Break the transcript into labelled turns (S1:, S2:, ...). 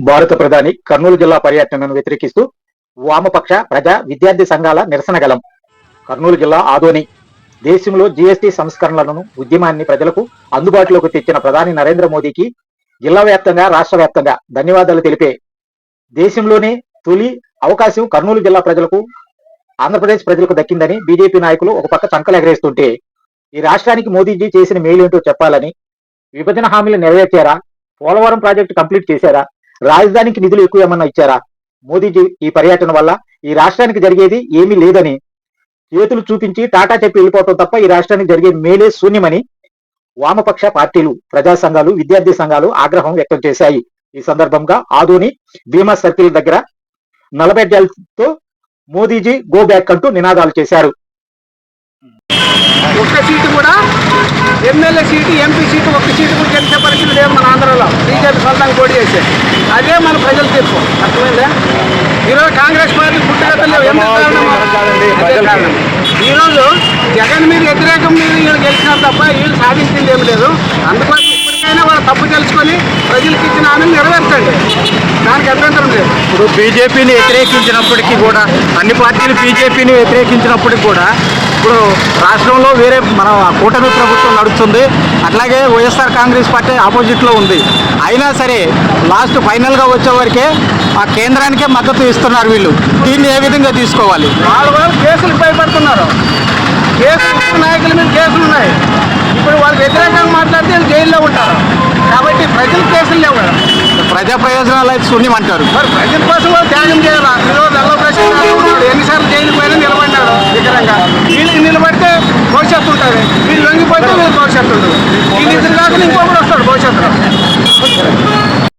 S1: భారత ప్రధాని కర్నూలు జిల్లా పర్యటనను వ్యతిరేకిస్తూ వామపక్ష ప్రజా విద్యార్థి సంఘాల నిరసన గలం. కర్నూలు జిల్లా ఆదోని. దేశంలో జీఎస్టీ సంస్కరణలను ఉద్యమాన్ని ప్రజలకు అందుబాటులోకి తెచ్చిన ప్రధాని నరేంద్ర మోదీకి జిల్లా వ్యాప్తంగా రాష్ట్ర వ్యాప్తంగా ధన్యవాదాలు తెలిపే దేశంలోనే తొలి అవకాశం కర్నూలు జిల్లా ప్రజలకు ఆంధ్రప్రదేశ్ ప్రజలకు దక్కిందని బీజేపీ నాయకులు ఒక పక్క చంకలు ఎగరేస్తుంటే, ఈ రాష్ట్రానికి మోదీజీ చేసిన మేలేంటో చెప్పాలని, విభజన హామీలు నెరవేర్చారా, పోలవరం ప్రాజెక్టు కంప్లీట్ చేశారా, రాజధానికి నిధులు ఎక్కువ ఏమన్నా ఇచ్చారా, మోదీజీ ఈ పర్యటన వల్ల ఈ రాష్ట్రానికి జరిగేది ఏమీ లేదని చేతులు చూపించి టాటా చెప్పి వెళ్ళిపోవటం తప్ప ఈ రాష్ట్రానికి జరిగే మేలే శూన్యమని వామపక్ష పార్టీలు, ప్రజా సంఘాలు, విద్యార్థి సంఘాలు ఆగ్రహం వ్యక్తం చేశాయి. ఈ సందర్భంగా ఆదోని భీమా సర్కిల్ దగ్గర నలబెడ్డలతో మోదీజీ గో బ్యాక్ అంటూ నినాదాలు చేశారు.
S2: ఒక్క సీటు కూడా ఎమ్మెల్యే సీటు, ఎంపీ సీటు ఒక్క సీటు కూడా గెలిచే పరిస్థితి లేదు మన ఆంధ్రలో. బీజేపీ సొంతంగా పోటీ చేసే అదే మన ప్రజల తీర్పు. అర్థమైందా? ఈరోజు కాంగ్రెస్ పార్టీ పుట్టుకతలు ఈరోజు జగన్ మీద వ్యతిరేకం మీద వీళ్ళు గెలిచినారు తప్ప వీళ్ళు సాధించింది ఏమి లేదు. అందుకోసం ఇప్పటికైనా వాళ్ళు తప్పు తెలుసుకొని ప్రజలకు ఇచ్చిన హామీని నెరవేర్చండి, దానికి అభ్యంతరం లేదు.
S3: ఇప్పుడు బీజేపీని వ్యతిరేకించినప్పటికీ కూడా, అన్ని పార్టీలు బీజేపీని వ్యతిరేకించినప్పటికీ కూడా ఇప్పుడు రాష్ట్రంలో వేరే మన కూటమి ప్రభుత్వం నడుస్తుంది. అట్లాగే వైఎస్ఆర్ కాంగ్రెస్ పార్టీ ఆపోజిట్లో ఉంది. అయినా సరే లాస్ట్ ఫైనల్గా వచ్చే వరకే ఆ కేంద్రానికే మద్దతు ఇస్తున్నారు వీళ్ళు. దీన్ని ఏ విధంగా తీసుకోవాలి?
S2: వాళ్ళు కేసులకు భయపడుతున్నారు. కేసులు నాయకుల మీద కేసులు ఉన్నాయి. ఇప్పుడు వాళ్ళకి వ్యతిరేకంగా మాట్లాడితే వీళ్ళు జైల్లో ఉంటారు. కాబట్టి ప్రజల కేసులు లేవు.
S3: ప్రజా ప్రయోజనాలు అయితే శూన్యమంటారు.
S2: మరి ప్రజల కోసం వాళ్ళు త్యాగం చేయాలా? ఈరోజు ఎన్నిసార్లు జైలు పోయినా నిలబడినారు విగ్రహంగా. వీళ్ళకి నిలబడితే భవిష్యత్తు ఉంటుంది, వీళ్ళు లొంగిపోతే వీళ్ళు భవిష్యత్తు ఉంటుంది. వీళ్ళు